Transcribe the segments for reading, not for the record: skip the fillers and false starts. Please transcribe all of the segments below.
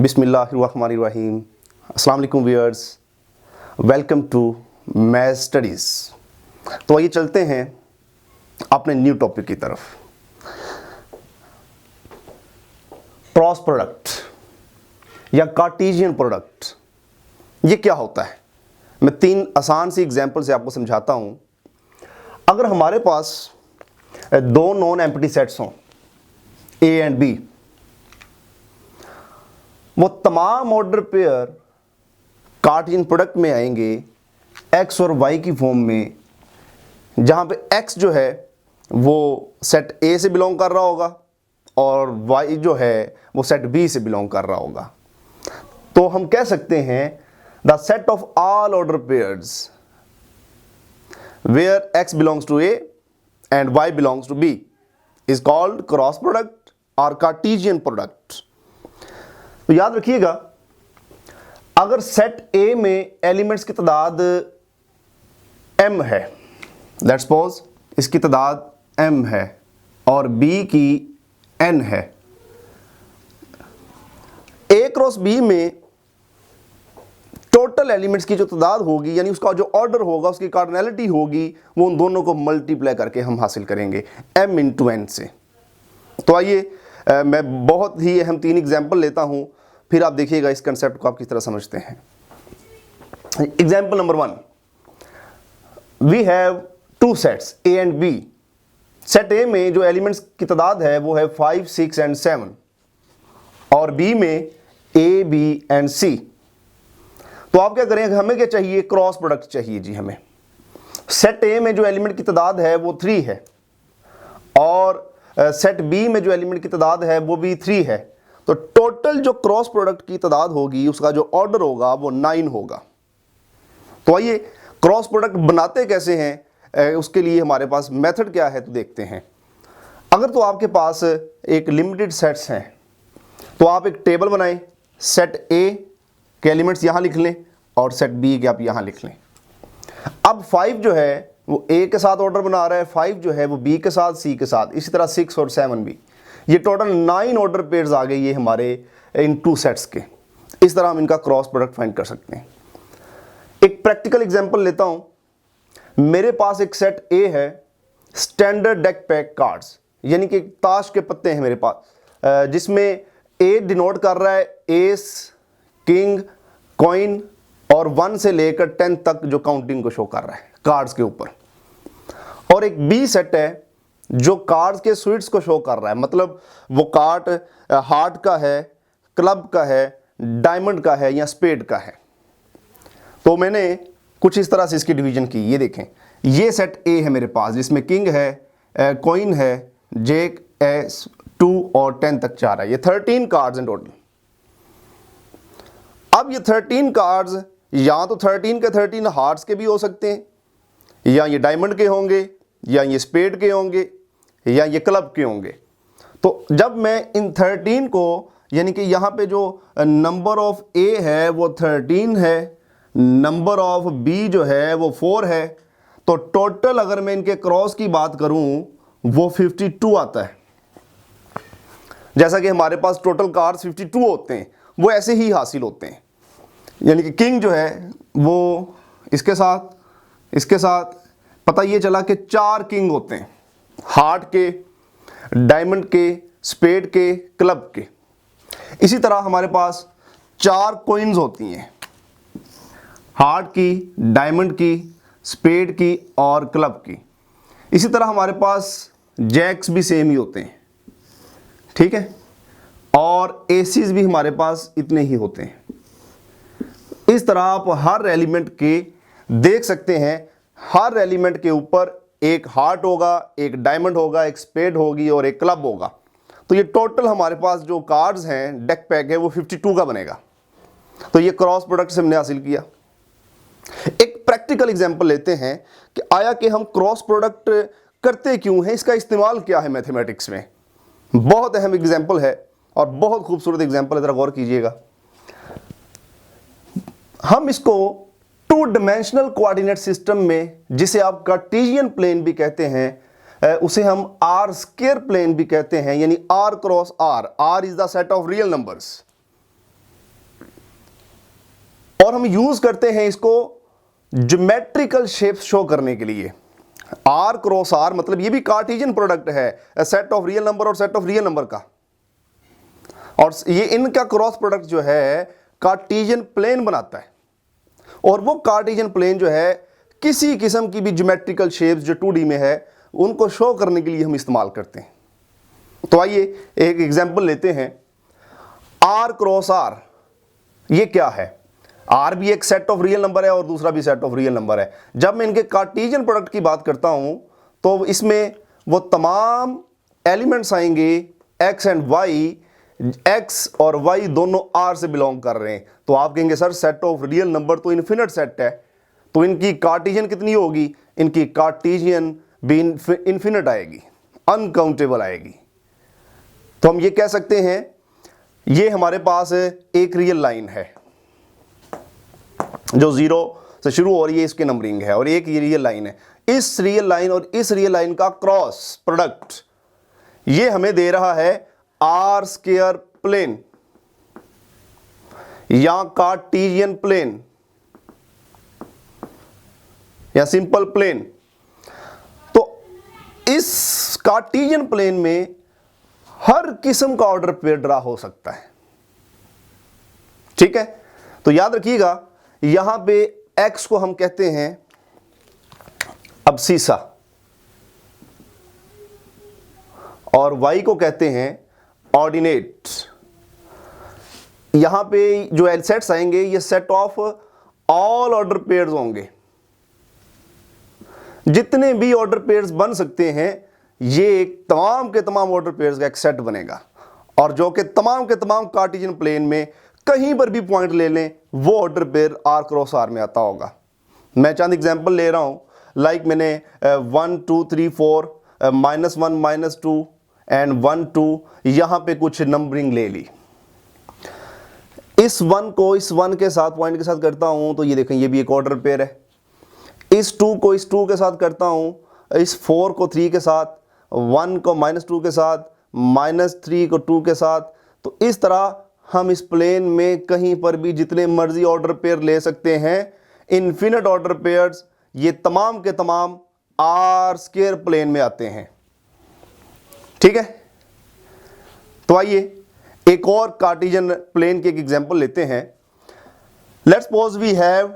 बिस्मिल्लाहिर्रहमानिर्रहीम। अस्सलाम वालेकुम viewers, welcome to math studies. तो आइए चलते हैं अपने न्यू टॉपिक की तरफ। क्रॉस प्रोडक्ट या कार्टेशियन प्रोडक्ट, ये क्या होता है? मैं तीन आसान सी एग्जांपल से आपको समझाता हूं। अगर हमारे पास दो नॉन एम्प्टी सेट्स हों ए एंड बी, वो तमाम ऑर्डर पेयर कार्टेशियन प्रोडक्ट में आएंगे एक्स और वाई की फॉर्म में, जहां पे एक्स जो है वो सेट ए से बिलोंग कर रहा होगा और वाई जो है वो सेट बी से बिलोंग कर रहा होगा। तो हम कह सकते हैं the set of all order pairs where X belongs to A and Y belongs to B is called cross product और कार्टेशियन प्रोडक्ट। तो याद रखिएगा, अगर सेट ए में एलिमेंट्स की तादाद m है, लेट्स सपोज इसकी तादाद m है और b की n है, a क्रॉस b में टोटल एलिमेंट्स की जो तादाद होगी, यानी उसका जो ऑर्डर होगा, उसकी कार्डिनैलिटी होगी, वो उन दोनों को मल्टीप्लाई करके हम हासिल करेंगे m इंटू n से। तो आइए मैं बहुत ही अहम तीन एग्जाम्पल लेता हूं, फिर आप देखिएगा इस कंसेप्ट को आप किस तरह समझते हैं। Example number 1, we have two sets A and B. Set A में जो एलिमेंट्स की तादाद है वो है 5, 6 एंड 7 और बी में ए, बी एंड सी। तो आप क्या करेंगे, हमें क्या चाहिए? क्रॉस प्रोडक्ट चाहिए जी हमें। सेट ए में जो एलिमेंट की तादाद है वो 3 है और सेट बी में जो एलिमेंट की तादाद है वो भी 3 है। तो टोटल जो क्रॉस प्रोडक्ट की तादाद होगी, उसका जो ऑर्डर होगा वो 9 होगा। तो आइए क्रॉस प्रोडक्ट बनाते कैसे हैं, उसके लिए हमारे पास मेथड क्या है तो देखते हैं। अगर तो आपके पास एक लिमिटेड सेट्स हैं तो आप एक टेबल बनाएं, सेट ए के एलिमेंट्स यहां लिख लें और सेट बी के आप यहां लिख लें। अब 5 जो है वो ए के साथ ऑर्डर बना रहा है, 5 जो है वो बी के साथ, सी के साथ, इसी तरह 6 और 7 भी। ये टोटल 9 ऑर्डर पेयर्स आ गए ये हमारे इन टू सेट्स के। इस तरह हम इनका क्रॉस प्रोडक्ट फाइंड कर सकते हैं। एक प्रैक्टिकल एग्जांपल लेता हूं। मेरे पास एक सेट ए है, स्टैंडर्ड डेक पैक कार्ड्स, यानी कि ताश के पत्ते हैं मेरे पास, जिसमें ए डिनोट कर रहा है एस, किंग, कॉइन और 1 से लेकर 10 तक जो काउंटिंग को शो कर रहा है कार्ड्स के ऊपर। और एक बी सेट है जो कार्ड्स के स्वीट्स को शो कर रहा है, मतलब वो कार्ड हार्ट का है, क्लब का है, डायमंड का है या स्पेड का है। तो मैंने कुछ इस तरह से इसकी डिवीजन की। ये देखें, ये सेट ए है मेरे पास जिसमें किंग है, कॉइन है, जेक, एस, 2 और 10 तक 4 है। ये 13 कार्ड्स हैं टोटल। अब ये 13 कार्ड्स या तो 13 के 13 हार्ट्स के भी हो सकते हैं, या ये डायमंड के होंगे, या ये स्पेड के होंगे, या ये क्लब के होंगे। तो जब मैं इन 13 को, यानी कि यहाँ पे जो नंबर ऑफ ए है वो 13 है, नंबर ऑफ बी जो है वो 4 है, तो टोटल अगर मैं इनके क्रॉस की बात करूं वो 52 आता है। जैसा कि हमारे पास टोटल कार्ड्स 52 होते हैं, वो ऐसे ही हासिल होते हैं। यानी कि किंग जो है वो इसके साथ पता ये चला कि 4 किंग होते हैं, हार्ट के, डायमंड के, स्पेड के, क्लब के। इसी तरह हमारे पास 4 कॉइन्स होती हैं, हार्ट की, डायमंड की, स्पेड की और क्लब की। इसी तरह हमारे पास जैक्स भी सेम ही होते हैं, ठीक है, और एसीज भी हमारे पास इतने ही होते हैं। इस तरह आप हर एलिमेंट के देख सकते हैं, हर एलिमेंट के ऊपर एक हार्ट होगा, एक डायमंड होगा, एक स्पेड होगी और एक क्लब होगा। तो ये टोटल हमारे पास जो कार्ड्स हैं, डेक पैक है, वो 52 का बनेगा। तो ये क्रॉस प्रोडक्ट से हमने हासिल किया। एक प्रैक्टिकल एग्जांपल लेते हैं कि आया कि हम क्रॉस प्रोडक्ट करते क्यों हैं, इसका इस्तेमाल क्या है मैथमेटिक्स में। बहुत अहम एग्जांपल है और बहुत खूबसूरत एग्जांपल है, जरा गौर कीजिएगा। हम इसको 2 डायमेंशनल कोऑर्डिनेट सिस्टम में, जिसे आप कार्टेशियन प्लेन भी कहते हैं, उसे हम आर स्क्वायर प्लेन भी कहते हैं, यानी R cross R. R is the set of real numbers. हम यूज करते हैं इसको ज्योमेट्रिकल शेप शो करने के लिए। आर क्रॉस आर मतलब ये भी कार्टेशियन प्रोडक्ट है, सेट ऑफ रियल नंबर और सेट ऑफ रियल नंबर का, और ये इनका क्रॉस प्रोडक्ट जो है कार्टेशियन प्लेन बनाता है। और वो कार्टेशियन प्लेन जो है किसी किस्म की भी ज्योमेट्रिकल शेप्स जो 2D में है उनको शो करने के लिए हम इस्तेमाल करते हैं। तो आइए एक एग्जांपल लेते हैं। आर क्रॉस आर ये क्या है? आर भी एक सेट ऑफ रियल नंबर है और दूसरा भी सेट ऑफ रियल नंबर है। जब मैं इनके कार्टेशियन प्रोडक्ट की बात करता हूं तो इसमें वो तमाम एलिमेंट्स आएंगे एक्स एंड वाई, एक्स और वाई दोनों आर से बिलोंग कर रहे हैं। तो आप कहेंगे sir set of real number तो इन्फिनिट सेट है, तो इनकी कार्टेशियन कितनी होगी? इनकी कार्टेशियन भी इन्फिनिट आएगी, अनकाउंटेबल आएगी। तो हम ये कह सकते हैं ये हमारे पास एक रियल लाइन है जो 0 से शुरू हो रही है, इसके नंबरिंग है, और एक ये रियल लाइन है। इस रियल लाइन और इस रियल लाइन का क्रॉस प्रोडक्ट ये हमें दे रहा है आर स्क्वायर प्लेन या कार्टेशियन प्लेन या सिंपल प्लेन। तो इस कार्टेशियन प्लेन में हर किस्म का ऑर्डर पेयर ड्रा हो सकता है, ठीक है। तो याद रखिएगा यहां पे x को हम कहते हैं अब्सीसा और y को कहते हैं ऑर्डिनेट। यहां पे जो एल सेट्स आएंगे ये set of all order pairs होंगे। जितने भी ऑर्डर पेयर्स बन सकते हैं ये एक तमाम के तमाम ऑर्डर पेयर्स का एक सेट बनेगा, और जो कि तमाम के तमाम कार्टेशियन प्लेन में कहीं पर भी पॉइंट ले लें वो order pair R cross R में आता होगा। मैं चंद एग्जांपल ले रहा हूं, लाइक मैंने 1 2 3 4 -1 -2 एंड 1 2 यहां पे कुछ नंबरिंग ले ली। इस 1 को इस 1 के साथ पॉइंट के साथ करता हूं तो ये देखें ये भी एक ऑर्डर पेयर है। इस 2 को इस 2 के साथ करता हूं, इस 4 को 3 के साथ, 1 को -2 के साथ, -3 को 2 के साथ। तो इस तरह हम इस प्लेन में कहीं पर भी जितने मर्जी ऑर्डर पेयर ले सकते हैं, इन्फिनिट ऑर्डर पेयर्स, ये तमाम के तमाम आर स्क्वायर प्लेन में आते हैं, ठीक है। तो आइए एक और कार्टेशियन प्लेन की एक एग्जांपल लेते हैं। Let's suppose we have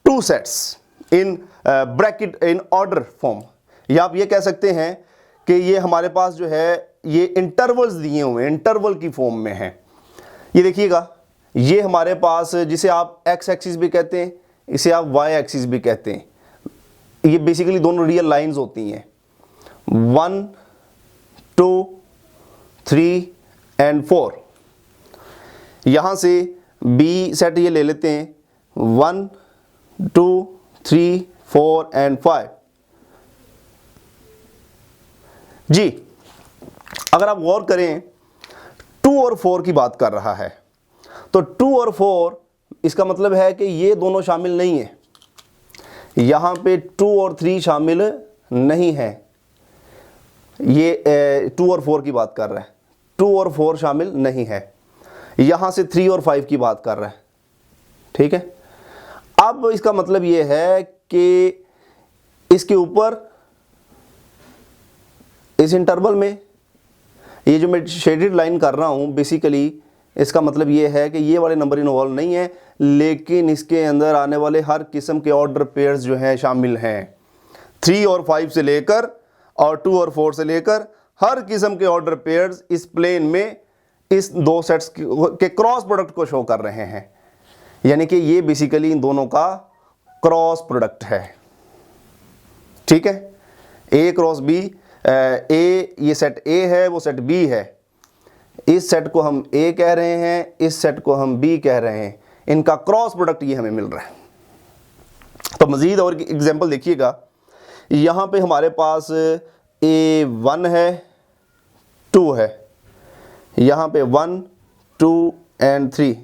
2 sets in bracket in order form, या आप ये कह सकते हैं कि ये हमारे पास जो है ये इंटरवल्स दिए हुए हैं, इंटरवल की फॉर्म में है। ये देखिएगा ये हमारे पास जिसे आप एक्स एक्सिस भी कहते हैं, इसे आप वाई एक्सिस भी कहते हैं। ये बेसिकली दोनों रियल लाइंस होती हैं, 1 2 3 एंड 4। यहां से बी सेट ये ले लेते हैं 1 2 3 4 एंड 5। जी अगर आप गौर करें 2 और 4 की बात कर रहा है, तो 2 और 4 इसका मतलब है कि ये दोनों शामिल नहीं है, यहां पे 2 और 3 शामिल नहीं है। ये 2 और 4 की बात कर रहा है, 2 और 4 शामिल नहीं है। यहां से 3 और 5 की बात कर रहा है, ठीक है। अब इसका मतलब ये है कि इसके ऊपर इस इंटरवल में ये जो मैं शेडेड लाइन कर रहा हूं, बेसिकली इसका मतलब ये है कि ये वाले नंबर इन्वॉल्व नहीं है, लेकिन इसके अंदर आने वाले हर किस्म के ऑर्डर पेयर्स जो हैं शामिल हैं। 3 और 5 से लेकर और 2 और 4 से लेकर हर किस्म के ऑर्डर पेयर्स इस प्लेन में इस 2 सेट्स के क्रॉस प्रोडक्ट को शो कर रहे हैं। यानी कि ये बेसिकली इन दोनों का क्रॉस प्रोडक्ट है, ठीक है। ए क्रॉस बी, ए ये सेट ए है, वो सेट बी है। इस सेट को हम ए कह रहे हैं, इस सेट को हम बी कह रहे हैं। इनका क्रॉस प्रोडक्ट ये हमें मिल रहा है। तो मजीद और एग्जांपल देखिएगा, यहां पे हमारे पास A1 है, 2 है, यहां पे 1 2 एंड 3।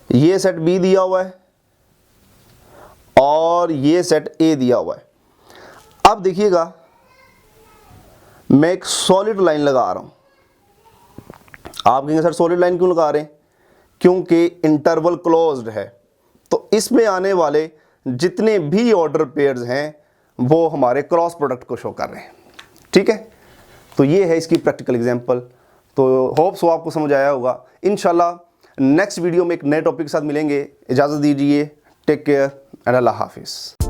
ये सेट बी दिया हुआ है और ये सेट ए दिया हुआ है। अब देखिएगा मैं एक सॉलिड लाइन लगा रहा हूं। आप कहेंगे सर सॉलिड लाइन क्यों लगा रहे हैं? क्योंकि इंटरवल क्लोज्ड है। तो इसमें आने वाले जितने भी ऑर्डर पेयर्स हैं वो हमारे क्रॉस प्रोडक्ट को शो कर रहे हैं। ठीक है, तो ये है इसकी प्रैक्टिकल एग्जांपल। तो होप सो आपको समझ आया होगा। इंशाल्लाह नेक्स्ट वीडियो में एक नए टॉपिक के साथ मिलेंगे। इजाज़त दीजिए, टेक केयर एंड अल्लाह हाफिज़।